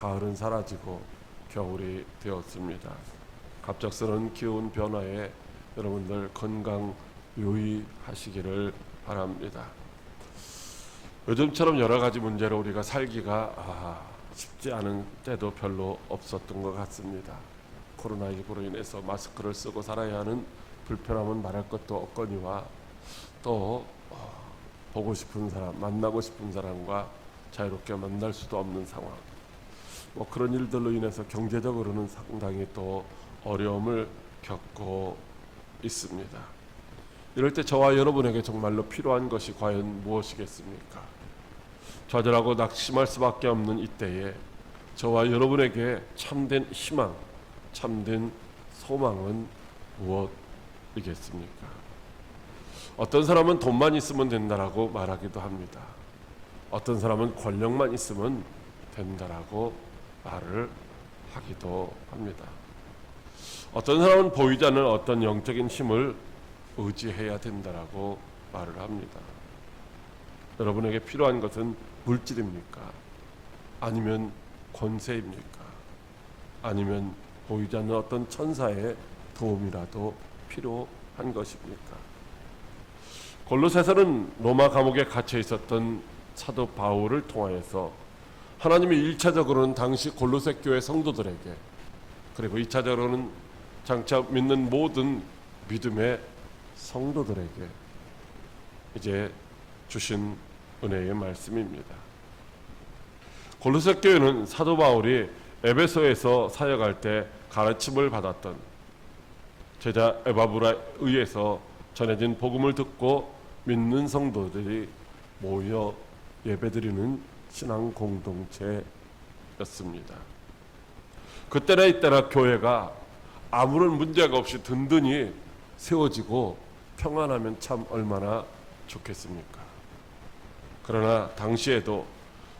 가을은 사라지고 겨울이 되었습니다. 갑작스러운 기온 변화에 여러분들 건강 유의하시기를 바랍니다. 요즘처럼 여러 가지 문제로 우리가 살기가 쉽지 않은 때도 별로 없었던 것 같습니다. 코로나19로 인해서 마스크를 쓰고 살아야 하는 불편함은 말할 것도 없거니와 또 보고 싶은 사람, 만나고 싶은 사람과 자유롭게 만날 수도 없는 상황, 그런 일들로 인해서 경제적으로는 상당히 또 어려움을 겪고 있습니다. 이럴 때 저와 여러분에게 정말로 필요한 것이 과연 무엇이겠습니까? 좌절하고 낙심할 수밖에 없는 이때에 저와 여러분에게 참된 희망, 참된 소망은 무엇이겠습니까? 어떤 사람은 돈만 있으면 된다라고 말하기도 합니다. 어떤 사람은 권력만 있으면 된다라고 말을 하기도 합니다. 어떤 사람은 보이지 않는 어떤 영적인 힘을 의지해야 된다라고 말을 합니다. 여러분에게 필요한 것은 물질입니까? 아니면 권세입니까? 아니면 보이지 않는 어떤 천사의 도움이라도 필요한 것입니까? 골로새서는 로마 감옥에 갇혀 있었던 사도 바울을 통하여서 하나님이 1차적으로는 당시 골로새 교회 성도들에게, 그리고 2차적으로는 장차 믿는 모든 믿음의 성도들에게 이제 주신 은혜의 말씀입니다. 골로새 교회는 사도 바울이 에베소에서 사역할 때 가르침을 받았던 제자 에바브라에 의해서 전해진 복음을 듣고 믿는 성도들이 모여 예배드리는 신앙 공동체였습니다. 그때나 이때나 교회가 아무런 문제가 없이 든든히 세워지고 평안하면 참 얼마나 좋겠습니까? 그러나 당시에도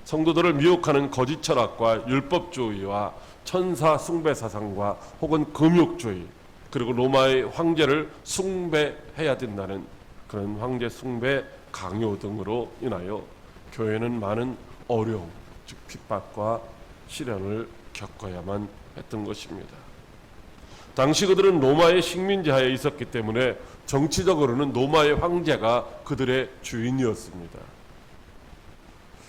성도들을 미혹하는 거짓 철학과 율법주의와 천사 숭배 사상과 혹은 금욕주의, 그리고 로마의 황제를 숭배해야 된다는 그런 황제 숭배 강요 등으로 인하여 교회는 많은 어려움, 즉 핍박과 시련을 겪어야만 했던 것입니다. 당시 그들은 로마의 식민지 하에 있었기 때문에 정치적으로는 로마의 황제가 그들의 주인이었습니다.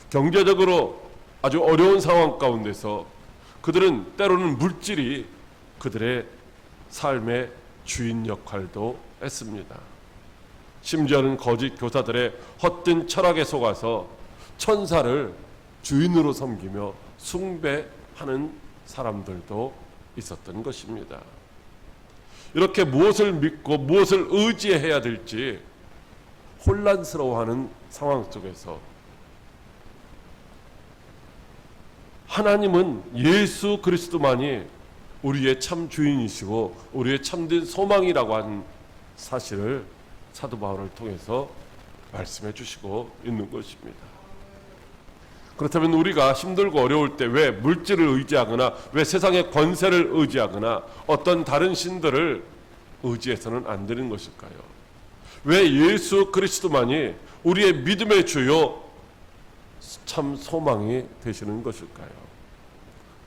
경제적으로 아주 어려운 상황 가운데서 그들은 때로는 물질이 그들의 삶의 주인 역할도 했습니다. 심지어는 거짓 교사들의 헛된 철학에 속아서 천사를 주인으로 섬기며 숭배하는 사람들도 있었던 것입니다. 이렇게 무엇을 믿고 무엇을 의지해야 될지 혼란스러워하는 상황 속에서 하나님은 예수 그리스도만이 우리의 참 주인이시고 우리의 참된 소망이라고 하는 사실을 사도 바울을 통해서 말씀해 주시고 있는 것입니다. 그렇다면 우리가 힘들고 어려울 때 왜 물질을 의지하거나 왜 세상의 권세를 의지하거나 어떤 다른 신들을 의지해서는 안 되는 것일까요? 왜 예수 그리스도만이 우리의 믿음의 주요 참 소망이 되시는 것일까요?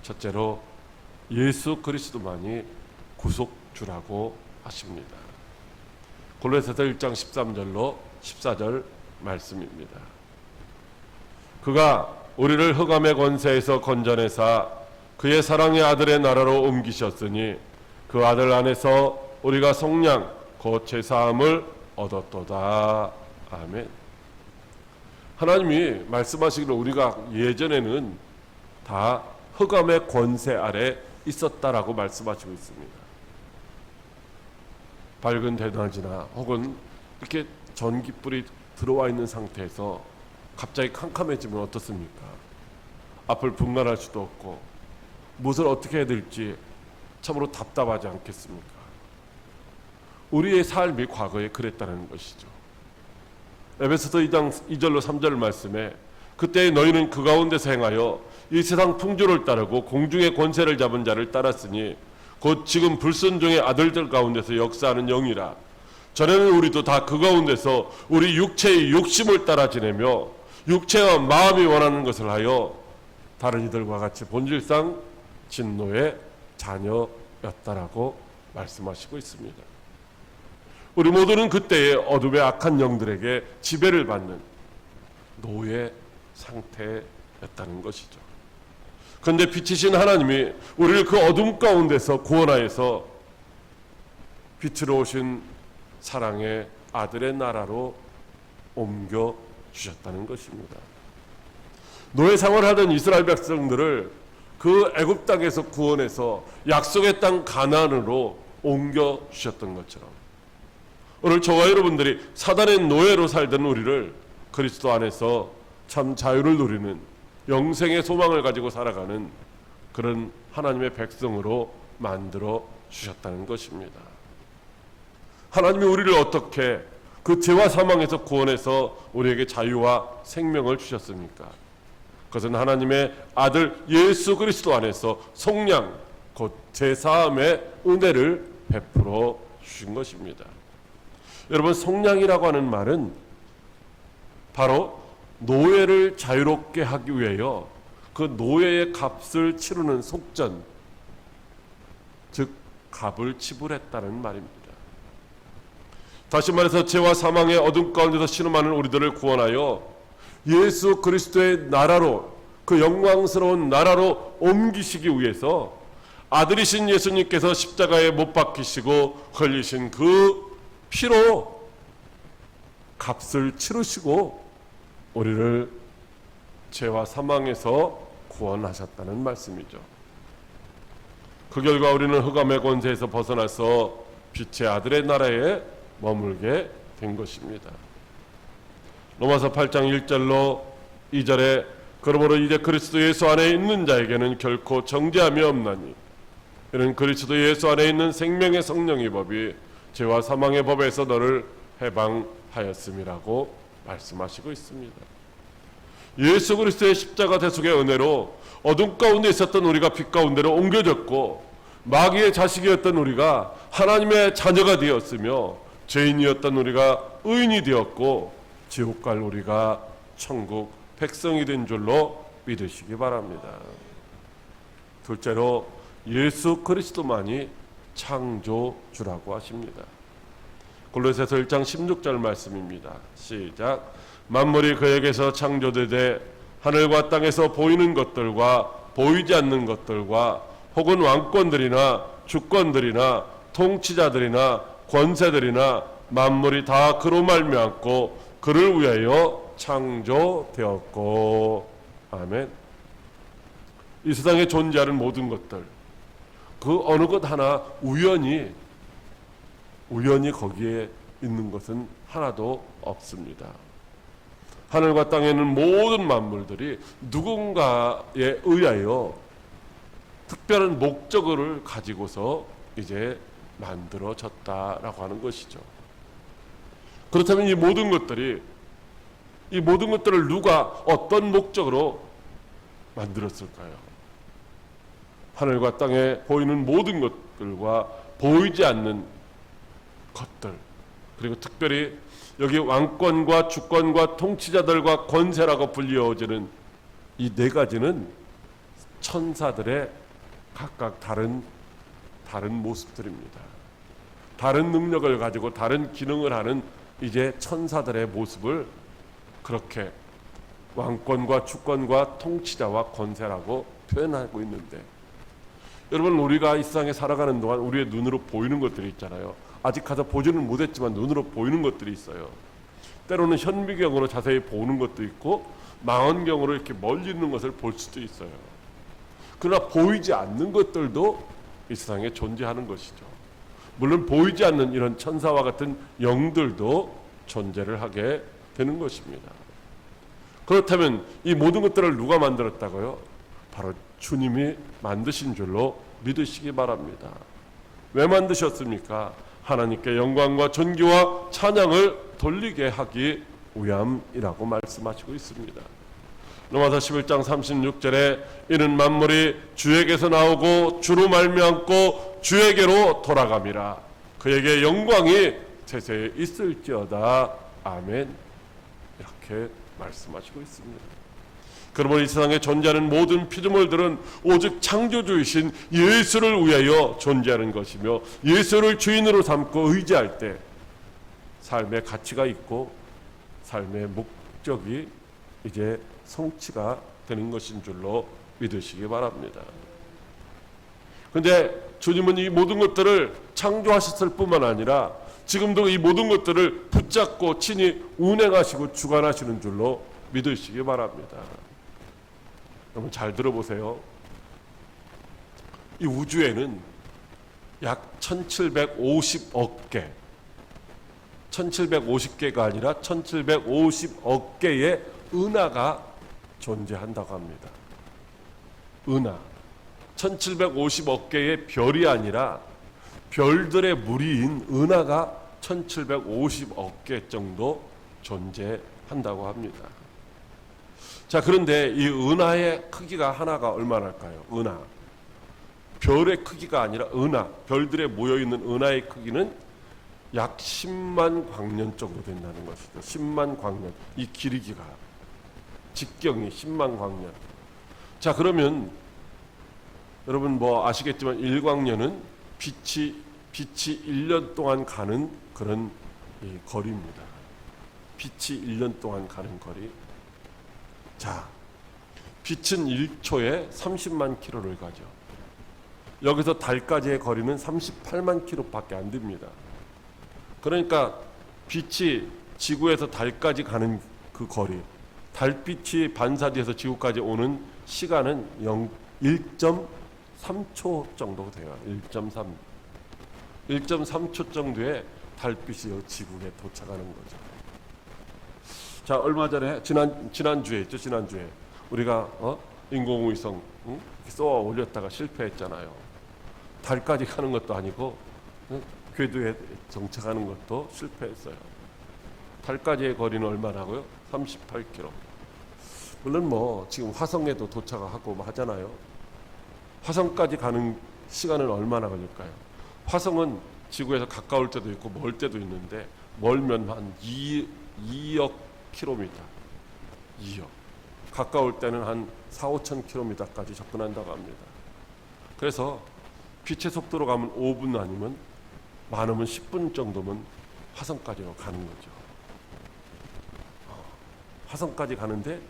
첫째로 예수 그리스도만이 구속주라고 하십니다. 골로새서 1장 13절로 14절 말씀입니다. 그가 우리를 흑암의 권세에서 건져내사 그의 사랑의 아들의 나라로 옮기셨으니 그 아들 안에서 우리가 속량 곧 제사함을 얻었도다. 아멘. 하나님이 말씀하시기를 우리가 예전에는 다 흑암의 권세 아래 있었다라고 말씀하시고 있습니다. 밝은 대낮이나 혹은 이렇게 전깃불이 들어와 있는 상태에서 갑자기 캄캄해지면 어떻습니까? 앞을 분간할 수도 없고 무엇을 어떻게 해야 될지 참으로 답답하지 않겠습니까? 우리의 삶이 과거에 그랬다는 것이죠. 에베소서 2장 2절로 3절 말씀에 그때 너희는 그 가운데서 행하여 이 세상 풍조를 따르고 공중의 권세를 잡은 자를 따랐으니 곧 지금 불순종의 아들들 가운데서 역사하는 영이라. 전에는 우리도 다 그 가운데서 우리 육체의 욕심을 따라 지내며 육체와 마음이 원하는 것을 하여 다른 이들과 같이 본질상 진노의 자녀였다라고 말씀하시고 있습니다. 우리 모두는 그때의 어둠의 악한 영들에게 지배를 받는 노예 상태였다는 것이죠. 그런데 빛이신 하나님이 우리를 그 어둠 가운데서 구원하여서 빛으로 오신 사랑의 아들의 나라로 옮겨 주셨다는 것입니다. 노예 생활하던 이스라엘 백성들을 그 애굽 땅에서 구원해서 약속의 땅 가나안으로 옮겨 주셨던 것처럼 오늘 저와 여러분들이 사단의 노예로 살던 우리를 그리스도 안에서 참 자유를 누리는 영생의 소망을 가지고 살아가는 그런 하나님의 백성으로 만들어 주셨다는 것입니다. 하나님이 우리를 어떻게 그 죄와 사망에서 구원해서 우리에게 자유와 생명을 주셨습니까? 그것은 하나님의 아들 예수 그리스도 안에서 속량 곧 제사함의 은혜를 베풀어 주신 것입니다. 여러분, 속량이라고 하는 말은 바로 노예를 자유롭게 하기 위하여 그 노예의 값을 치르는 속전, 즉 값을 지불했다는 말입니다. 다시 말해서 죄와 사망의 어둠 가운데서 신음하는 우리들을 구원하여 예수 그리스도의 나라로, 그 영광스러운 나라로 옮기시기 위해서 아들이신 예수님께서 십자가에 못 박히시고 흘리신 그 피로 값을 치르시고 우리를 죄와 사망에서 구원하셨다는 말씀이죠. 그 결과 우리는 흑암의 권세에서 벗어나서 빛의 아들의 나라에 머물게 된 것입니다. 로마서 8장 1절로 2절에 그러므로 이제 그리스도 예수 안에 있는 자에게는 결코 정죄함이 없나니 이는 그리스도 예수 안에 있는 생명의 성령의 법이 죄와 사망의 법에서 너를 해방하였음이라고 말씀하시고 있습니다. 예수 그리스도의 십자가 대속의 은혜로 어둠 가운데 있었던 우리가 빛 가운데로 옮겨졌고 마귀의 자식이었던 우리가 하나님의 자녀가 되었으며 죄인이었던 우리가 의인이 되었고 지옥 갈 우리가 천국 백성이 된 줄로 믿으시기 바랍니다. 둘째로 예수 그리스도만이 창조주라고 하십니다. 골로새서 1장 16절 말씀입니다. 시작. 만물이 그에게서 창조되되 하늘과 땅에서 보이는 것들과 보이지 않는 것들과 혹은 왕권들이나 주권들이나 통치자들이나 권세들이나 만물이 다 그로 말미암고 그를 위하여 창조되었고. 아멘. 이 세상에 존재하는 모든 것들, 그 어느 것 하나 우연히 거기에 있는 것은 하나도 없습니다. 하늘과 땅에 있는 모든 만물들이 누군가에 의하여 특별한 목적을 가지고서 이제 만들어졌다라고 하는 것이죠. 그렇다면 이 모든 것들을 누가 어떤 목적으로 만들었을까요? 하늘과 땅에 보이는 모든 것들과 보이지 않는 것들, 그리고 특별히 여기 왕권과 주권과 통치자들과 권세라고 불리어지는 이 네 가지는 천사들의 각각 다른 모습들입니다. 다른 능력을 가지고 다른 기능을 하는 이제 천사들의 모습을 그렇게 왕권과 주권과 통치자와 권세라고 표현하고 있는데, 여러분, 우리가 이 세상에 살아가는 동안 우리의 눈으로 보이는 것들이 있잖아요. 아직 가서 보지는 못했지만 눈으로 보이는 것들이 있어요. 때로는 현미경으로 자세히 보는 것도 있고 망원경으로 이렇게 멀리 있는 것을 볼 수도 있어요. 그러나 보이지 않는 것들도 이 세상에 존재하는 것이죠. 물론 보이지 않는 이런 천사와 같은 영들도 존재를 하게 되는 것입니다. 그렇다면 이 모든 것들을 누가 만들었다고요? 바로 주님이 만드신 줄로 믿으시기 바랍니다. 왜 만드셨습니까? 하나님께 영광과 존귀와 찬양을 돌리게 하기 위함이라고 말씀하시고 있습니다. 로마서 11장 36절에 이는 만물이 주에게서 나오고 주로 말미암고 주에게로 돌아감이라 그에게 영광이 세세에 있을지어다. 아멘. 이렇게 말씀하시고 있습니다. 그러므로 이 세상에 존재하는 모든 피조물들은 오직 창조주이신 예수를 위하여 존재하는 것이며, 예수를 주인으로 삼고 의지할 때 삶의 가치가 있고 삶의 목적이 이제 성취가 되는 것인 줄로 믿으시기 바랍니다. 그런데 주님은 이 모든 것들을 창조하셨을 뿐만 아니라 지금도 이 모든 것들을 붙잡고 친히 운행하시고 주관하시는 줄로 믿으시기 바랍니다. 여러분 잘 들어보세요. 이 우주에는 약 1750억 개, 1750개가 아니라 1750억 개의 은하가 존재한다고 합니다. 은하. 1750억 개의 별이 아니라 별들의 무리인 은하가 1750억 개 정도 존재한다고 합니다. 자, 그런데 이 은하의 크기가 하나가 얼마나일까요? 은하. 별의 크기가 아니라 은하, 별들에 모여있는 은하의 크기는 약 10만 광년 정도 된다는 것이죠. 10만 광년. 이 길이가. 직경이 10만 광년. 자, 그러면 여러분 뭐 아시겠지만 1광년은 빛이 1년 동안 가는 그런 이 거리입니다. 빛이 1년 동안 가는 거리. 자, 빛은 1초에 30만 킬로를 가죠. 여기서 달까지의 거리는 38만 킬로밖에 안 됩니다. 그러니까 빛이 지구에서 달까지 가는 그 거리, 달빛이 반사돼서 지구까지 오는 시간은 1.3초 정도 돼요. 1.3초 정도의 달빛이 지구에 도착하는 거죠. 자, 얼마 전에 지난주에 있죠. 지난주에 우리가 인공위성 쏘아 올렸다가 실패했잖아요. 달까지 가는 것도 아니고 궤도에 정착하는 것도 실패했어요. 달까지의 거리는 얼마라고요? 38km. 물론 뭐 지금 화성에도 도착하고 하잖아요. 화성까지 가는 시간은 얼마나 걸릴까요? 화성은 지구에서 가까울 때도 있고 멀 때도 있는데, 멀면 한 2억 킬로미터, 2억. 가까울 때는 한 4-5천 킬로미터까지 접근한다고 합니다. 그래서 빛의 속도로 가면 5분 아니면 많으면 10분 정도면 화성까지로 가는 거죠. 화성까지 가는데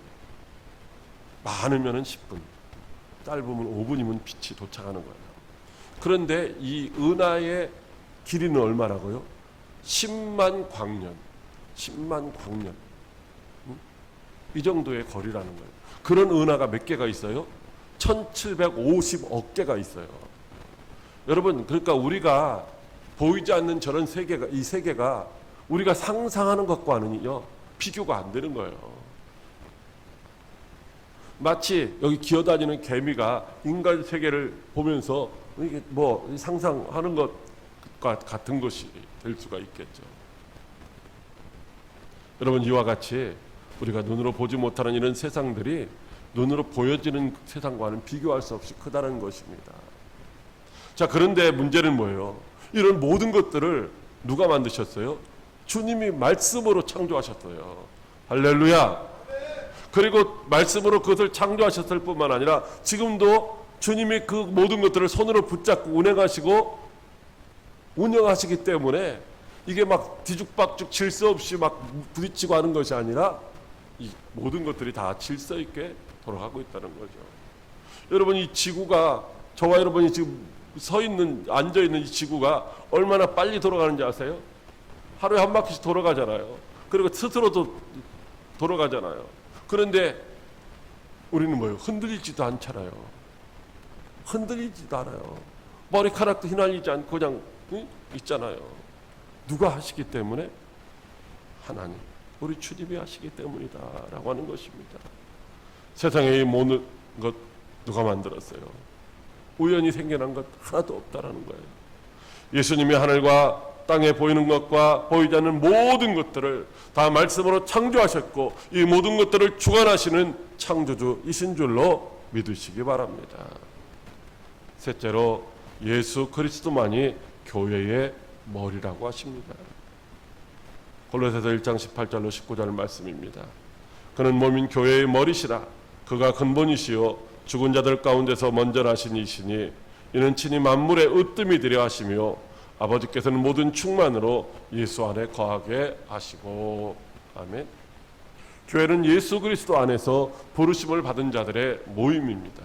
많으면 10분, 짧으면 5분이면 빛이 도착하는 거예요. 그런데 이 은하의 길이는 얼마라고요? 10만 광년. 10만 광년. 이 정도의 거리라는 거예요. 그런 은하가 몇 개가 있어요? 1750억 개가 있어요. 여러분, 그러니까 우리가 보이지 않는 저런 세계가, 이 세계가 우리가 상상하는 것과는요 비교가 안 되는 거예요. 마치 여기 기어다니는 개미가 인간 세계를 보면서 이게 뭐 상상하는 것과 같은 것이 될 수가 있겠죠. 여러분, 이와 같이 우리가 눈으로 보지 못하는 이런 세상들이 눈으로 보여지는 세상과는 비교할 수 없이 크다는 것입니다. 자, 그런데 문제는 뭐예요? 이런 모든 것들을 누가 만드셨어요? 주님이 말씀으로 창조하셨어요. 할렐루야. 그리고 말씀으로 그것을 창조하셨을 뿐만 아니라 지금도 주님이 그 모든 것들을 손으로 붙잡고 운영하시기 때문에 이게 막 뒤죽박죽 질서 없이 막 부딪히고 하는 것이 아니라 이 모든 것들이 다 질서 있게 돌아가고 있다는 거죠. 여러분, 이 지구가, 저와 여러분이 지금 앉아 있는 이 지구가 얼마나 빨리 돌아가는지 아세요? 하루에 한 바퀴씩 돌아가잖아요. 그리고 스스로도 돌아가잖아요. 그런데 우리는 뭐예요? 흔들리지도 않잖아요. 흔들리지도 않아요. 머리카락도 휘날리지 않고 그냥 있잖아요. 누가 하시기 때문에? 하나님, 우리 주님이 하시기 때문이다 라고 하는 것입니다. 세상에 이 모든 것 누가 만들었어요? 우연히 생겨난 것 하나도 없다라는 거예요. 예수님이 하늘과 땅에 보이는 것과 보이지 않는 모든 것들을 다 말씀으로 창조하셨고 이 모든 것들을 주관하시는 창조주이신 줄로 믿으시기 바랍니다. 셋째로, 예수 그리스도만이 교회의 머리라고 하십니다. 골로새서 1장 18절로 19절 말씀입니다. 그는 몸인 교회의 머리시라. 그가 근본이시요 죽은 자들 가운데서 먼저 나신 이시니 이는 친히 만물의 으뜸이 되려 하시며 아버지께서는 모든 충만으로 예수 안에 거하게 하시고. 아멘. 교회는 예수 그리스도 안에서 부르심을 받은 자들의 모임입니다.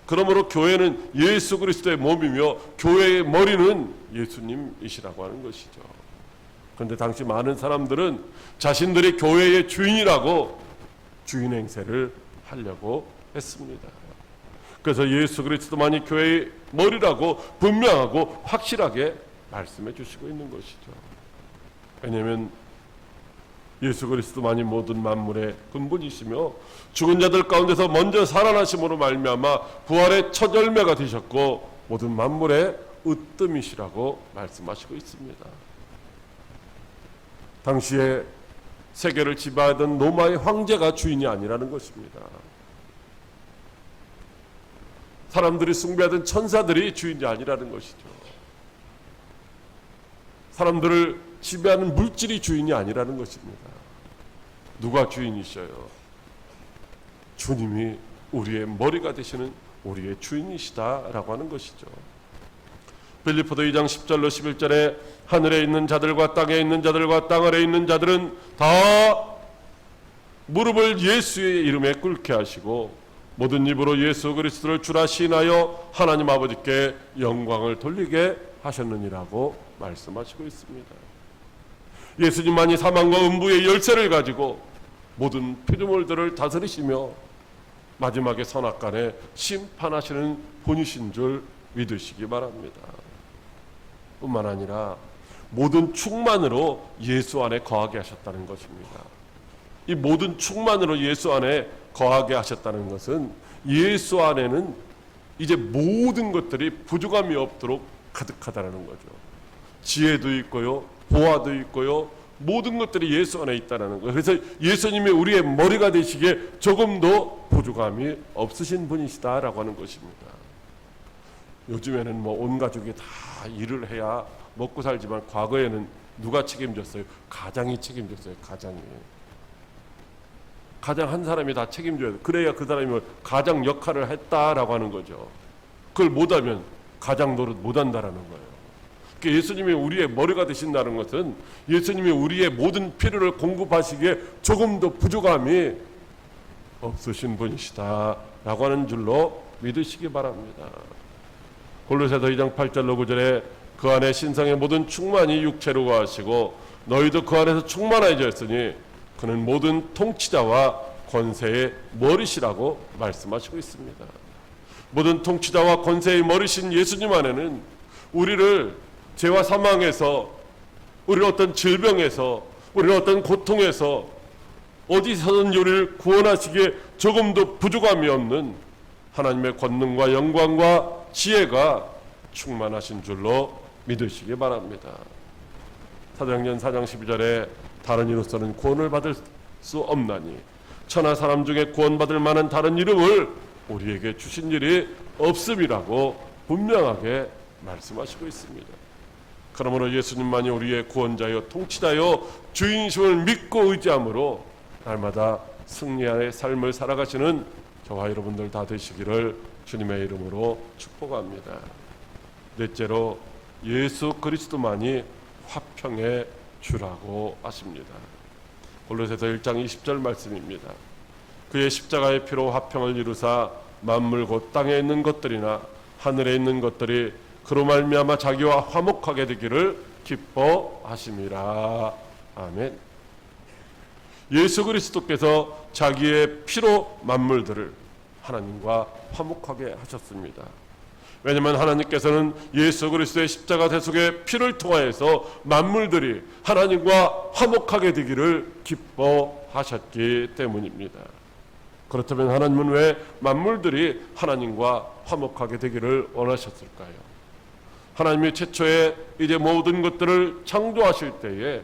그러므로 교회는 예수 그리스도의 몸이며 교회의 머리는 예수님이시라고 하는 것이죠. 그런데 당시 많은 사람들은 자신들이 교회의 주인이라고 주인 행세를 하려고 했습니다. 그래서 예수 그리스도만이 교회의 머리라고 분명하고 확실하게 말씀해 주시고 있는 것이죠. 왜냐하면 예수 그리스도만이 모든 만물의 근본이시며 죽은 자들 가운데서 먼저 살아나심으로 말미암아 부활의 첫 열매가 되셨고 모든 만물의 으뜸이시라고 말씀하시고 있습니다. 당시에 세계를 지배하던 로마의 황제가 주인이 아니라는 것입니다. 사람들이 숭배하던 천사들이 주인이 아니라는 것이죠. 사람들을 지배하는 물질이 주인이 아니라는 것입니다. 누가 주인이셔요? 주님이 우리의 머리가 되시는 우리의 주인이시다라고 하는 것이죠. 빌립보서 2장 10절로 11절에 하늘에 있는 자들과 땅에 있는 자들과 땅 아래에 있는 자들은 다 무릎을 예수의 이름에 꿇게 하시고 모든 입으로 예수 그리스도를 주라 시인하여 하나님 아버지께 영광을 돌리게 하셨느니라고 말씀하시고 있습니다. 예수님만이 사망과 음부의 열쇠를 가지고 모든 피조물들을 다스리시며 마지막에 선악간에 심판하시는 분이신 줄 믿으시기 바랍니다. 뿐만 아니라 모든 충만으로 예수 안에 거하게 하셨다는 것입니다. 이 모든 충만으로 예수 안에 거하게 하셨다는 것은 예수 안에는 이제 모든 것들이 부족함이 없도록 가득하다는 거죠. 지혜도 있고요, 보화도 있고요, 모든 것들이 예수 안에 있다는 거예요. 그래서 예수님이 우리의 머리가 되시기에 조금도 부족함이 없으신 분이시다라고 하는 것입니다. 요즘에는 뭐 온 가족이 다 일을 해야 먹고 살지만 과거에는 누가 책임졌어요? 가장이 책임졌어요. 가장 한 사람이 다 책임져야 돼. 그래야 그 사람이 가장 역할을 했다라고 하는 거죠. 그걸 못하면 가장 노릇 못한다라는 거예요. 그러니까 예수님이 우리의 머리가 되신다는 것은 예수님이 우리의 모든 필요를 공급하시기에 조금도 부족함이 없으신 분이시다라고 하는 줄로 믿으시기 바랍니다. 골로새서 2장 8절로 9절에 그 안에 신성의 모든 충만이 육체로 거하시고 너희도 그 안에서 충만해졌으니 그는 모든 통치자와 권세의 머리시라고 말씀하시고 있습니다. 모든 통치자와 권세의 머리신 예수님 안에는 우리를 죄와 사망에서, 우리를 어떤 질병에서, 우리를 어떤 고통에서 어디서든 우리를 구원하시기에 조금도 부족함이 없는 하나님의 권능과 영광과 지혜가 충만하신 줄로 믿으시기 바랍니다. 사도행전 4장 12절에 다른 이로서는 구원을 받을 수 없나니 천하 사람 중에 구원받을 만한 다른 이름을 우리에게 주신 일이 없음이라고 분명하게 말씀하시고 있습니다. 그러므로 예수님만이 우리의 구원자요 통치자요 주인이심을 믿고 의지함으로 날마다 승리의 삶을 살아가시는 저와 여러분들 다 되시기를 주님의 이름으로 축복합니다. 넷째로 예수 그리스도만이 화평의 주라고 하십니다. 골로새서 1장 20절 말씀입니다. 그의 십자가의 피로 화평을 이루사 만물 곧 땅에 있는 것들이나 하늘에 있는 것들이 그로 말미암아 자기와 화목하게 되기를 기뻐하심이라. 아멘. 예수 그리스도께서 자기의 피로 만물들을 하나님과 화목하게 하셨습니다. 왜냐하면 하나님께서는 예수 그리스도의 십자가 대속의 피를 통하여서 만물들이 하나님과 화목하게 되기를 기뻐하셨기 때문입니다. 그렇다면 하나님은 왜 만물들이 하나님과 화목하게 되기를 원하셨을까요? 하나님이 최초에 이제 모든 것들을 창조하실 때에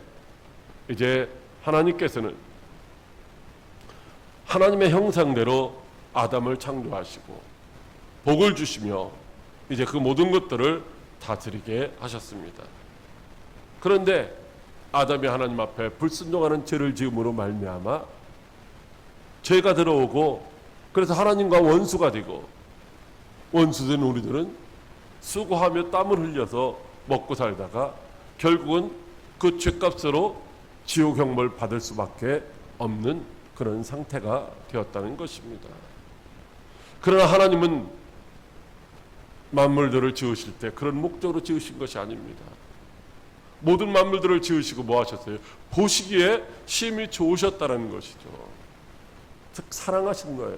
이제 하나님께서는 하나님의 형상대로 아담을 창조하시고 복을 주시며 이제 그 모든 것들을 다스리게 하셨습니다. 그런데 아담이 하나님 앞에 불순종하는 죄를 지음으로 말미암아 죄가 들어오고 그래서 하나님과 원수가 되고, 원수된 우리들은 수고하며 땀을 흘려서 먹고 살다가 결국은 그 죄값으로 지옥 형벌 받을 수밖에 없는 그런 상태가 되었다는 것입니다. 그러나 하나님은 만물들을 지으실 때 그런 목적으로 지으신 것이 아닙니다. 모든 만물들을 지으시고 뭐 하셨어요? 보시기에 심히 좋으셨다는 것이죠. 즉 사랑하신 거예요.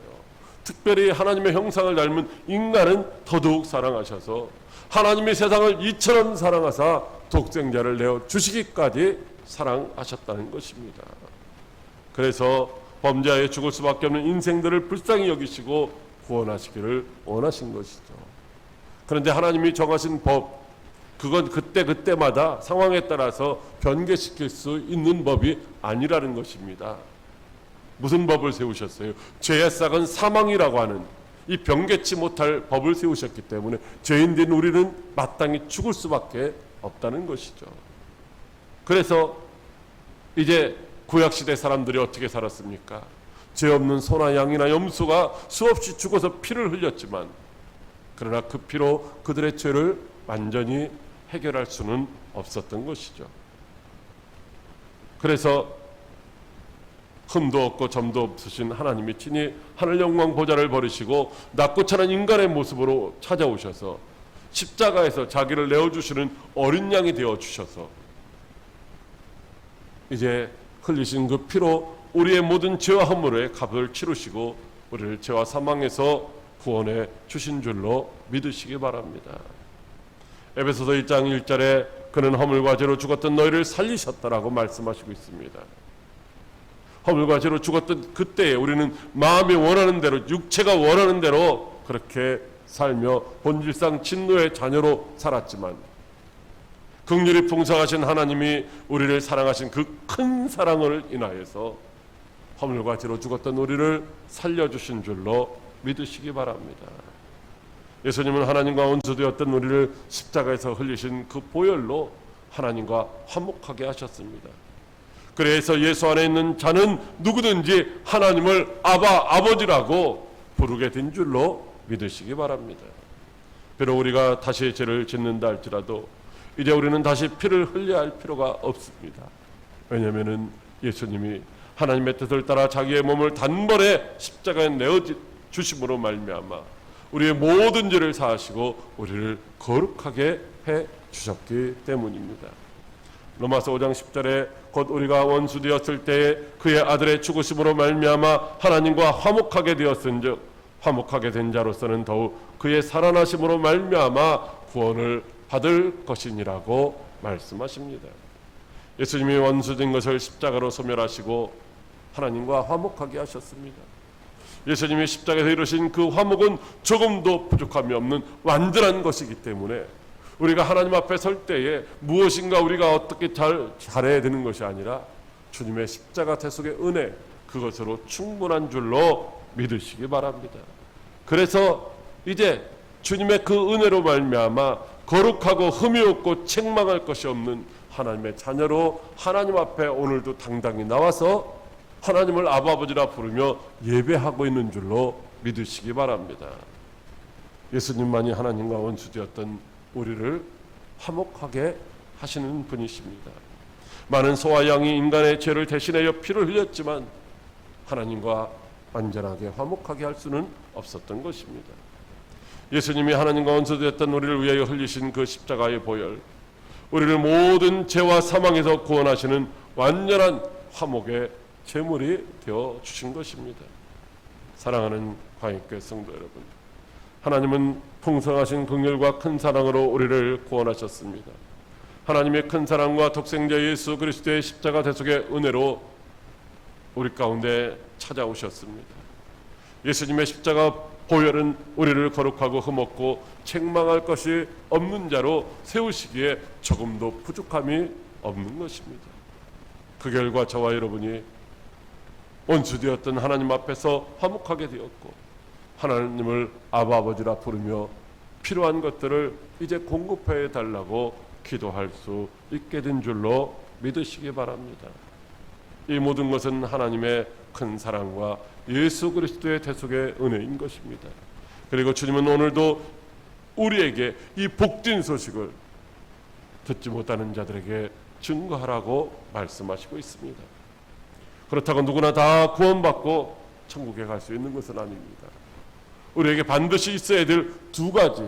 특별히 하나님의 형상을 닮은 인간은 더더욱 사랑하셔서 하나님의 세상을 이처럼 사랑하사 독생자를 내어 주시기까지 사랑하셨다는 것입니다. 그래서 범죄하에 죽을 수밖에 없는 인생들을 불쌍히 여기시고 구원하시기를 원하신 것이죠. 그런데 하나님이 정하신 법, 그건 그때마다 상황에 따라서 변개시킬 수 있는 법이 아니라는 것입니다. 무슨 법을 세우셨어요? 죄의 싹은 사망이라고 하는 이 변개치 못할 법을 세우셨기 때문에 죄인된 우리는 마땅히 죽을 수밖에 없다는 것이죠. 그래서 이제 구약시대 사람들이 어떻게 살았습니까? 죄 없는 소나 양이나 염소가 수없이 죽어서 피를 흘렸지만, 그러나 그 피로 그들의 죄를 완전히 해결할 수는 없었던 것이죠. 그래서 흠도 없고 점도 없으신 하나님이 친히 하늘 영광 보좌를 버리시고 낮고 찬한 인간의 모습으로 찾아오셔서 십자가에서 자기를 내어주시는 어린 양이 되어주셔서 이제 흘리신 그 피로 우리의 모든 죄와 허물의 값을 치르시고 우리를 죄와 사망에서 구원해 주신 줄로 믿으시기 바랍니다. 에베소서 1장 1절에 그는 허물과 죄로 죽었던 너희를 살리셨다라고 말씀하시고 있습니다. 허물과 죄로 죽었던 그때에 우리는 마음이 원하는 대로, 육체가 원하는 대로 그렇게 살며 본질상 진노의 자녀로 살았지만, 긍휼이 풍성하신 하나님이 우리를 사랑하신 그 큰 사랑을 인하여서 허물과 죄로 죽었던 우리를 살려주신 줄로 믿으시기 바랍니다. 예수님은 하나님과 원수되었던 우리를 십자가에서 흘리신 그 보혈로 하나님과 화목하게 하셨습니다. 그래서 예수 안에 있는 자는 누구든지 하나님을 아버지라고 부르게 된 줄로 믿으시기 바랍니다. 비록 우리가 다시 죄를 짓는다 할지라도 이제 우리는 다시 피를 흘려야 할 필요가 없습니다. 왜냐하면 예수님이 하나님의 뜻을 따라 자기의 몸을 단번에 십자가에 내어 주심으로 말미암아 우리의 모든 죄를 사하시고 우리를 거룩하게 해 주셨기 때문입니다. 로마서 5장 10절에 곧 우리가 원수되었을 때에 그의 아들의 죽으심으로 말미암아 하나님과 화목하게 되었은즉 화목하게 된 자로서는 더욱 그의 살아나심으로 말미암아 구원을 받을 것이니라고 말씀하십니다. 예수님이 원수된 것을 십자가로 소멸하시고 하나님과 화목하게 하셨습니다. 예수님이 십자가에서 이루신 그 화목은 조금도 부족함이 없는 완전한 것이기 때문에 우리가 하나님 앞에 설 때에 무엇인가 우리가 어떻게 잘해야 되는 것이 아니라 주님의 십자가 대속의 은혜, 그것으로 충분한 줄로 믿으시기 바랍니다. 그래서 이제 주님의 그 은혜로 말미암아 거룩하고 흠이 없고 책망할 것이 없는 하나님의 자녀로 하나님 앞에 오늘도 당당히 나와서 하나님을 아버지라 부르며 예배하고 있는 줄로 믿으시기 바랍니다. 예수님만이 하나님과 원수되었던 우리를 화목하게 하시는 분이십니다. 많은 소와 양이 인간의 죄를 대신하여 피를 흘렸지만 하나님과 완전하게 화목하게 할 수는 없었던 것입니다. 예수님이 하나님과 원수되었던 우리를 위하여 흘리신 그 십자가의 보혈, 우리를 모든 죄와 사망에서 구원하시는 완전한 화목의 제물이 되어 주신 것입니다. 사랑하는 광역교회 성도 여러분, 하나님은 풍성하신 긍휼과 큰 사랑으로 우리를 구원하셨습니다. 하나님의 큰 사랑과 독생자 예수 그리스도의 십자가 대속의 은혜로 우리 가운데 찾아오셨습니다. 예수님의 십자가 보혈은 우리를 거룩하고 흠없고 책망할 것이 없는 자로 세우시기에 조금도 부족함이 없는 것입니다. 그 결과 저와 여러분이 원수되었던 하나님 앞에서 화목하게 되었고 하나님을 아버지라 부르며 필요한 것들을 이제 공급해 달라고 기도할 수 있게 된 줄로 믿으시기 바랍니다. 이 모든 것은 하나님의 큰 사랑과 예수 그리스도의 대속의 은혜인 것입니다. 그리고 주님은 오늘도 우리에게 이 복된 소식을 듣지 못하는 자들에게 증거하라고 말씀하시고 있습니다. 그렇다고 누구나 다 구원받고 천국에 갈 수 있는 것은 아닙니다. 우리에게 반드시 있어야 될 두 가지,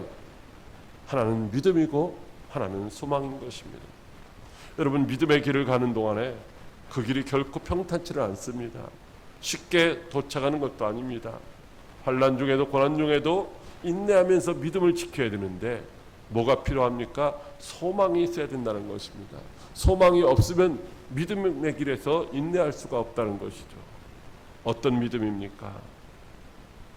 하나는 믿음이고 하나는 소망인 것입니다. 여러분, 믿음의 길을 가는 동안에 그 길이 결코 평탄치는 않습니다. 쉽게 도착하는 것도 아닙니다. 환난 중에도 고난 중에도 인내하면서 믿음을 지켜야 되는데 뭐가 필요합니까? 소망이 있어야 된다는 것입니다. 소망이 없으면 믿음의 길에서 인내할 수가 없다는 것이죠. 어떤 믿음입니까?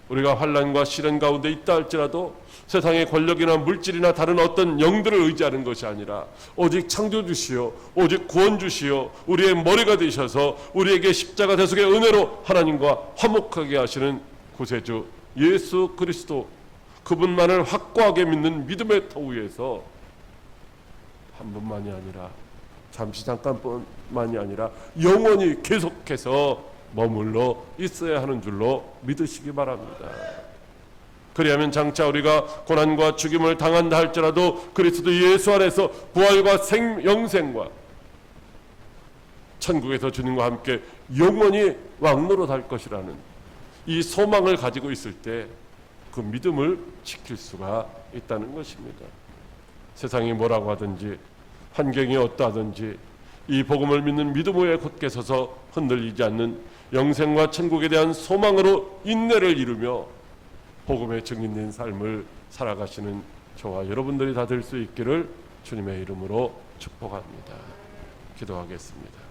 우리가 환난과 시련 가운데 있다 할지라도 세상의 권력이나 물질이나 다른 어떤 영들을 의지하는 것이 아니라 오직 창조주시오, 오직 구원주시오, 우리의 머리가 되셔서 우리에게 십자가 대속의 은혜로 하나님과 화목하게 하시는 구세주 예수 그리스도, 그분만을 확고하게 믿는 믿음의 터 위에서 한 번만이 아니라 잠시 잠깐뿐만이 아니라 영원히 계속해서 머물러 있어야 하는 줄로 믿으시기 바랍니다. 그리하면 장차 우리가 고난과 죽임을 당한다 할지라도 그리스도 예수 안에서 부활과 영생과 천국에서 주님과 함께 영원히 왕노릇할 것이라는 이 소망을 가지고 있을 때 그 믿음을 지킬 수가 있다는 것입니다. 세상이 뭐라고 하든지 환경이 어떠하든지 이 복음을 믿는 믿음 위에 굳게 서서 흔들리지 않는 영생과 천국에 대한 소망으로 인내를 이루며 복음의 증인된 삶을 살아가시는 저와 여러분들이 다 될 수 있기를 주님의 이름으로 축복합니다. 기도하겠습니다.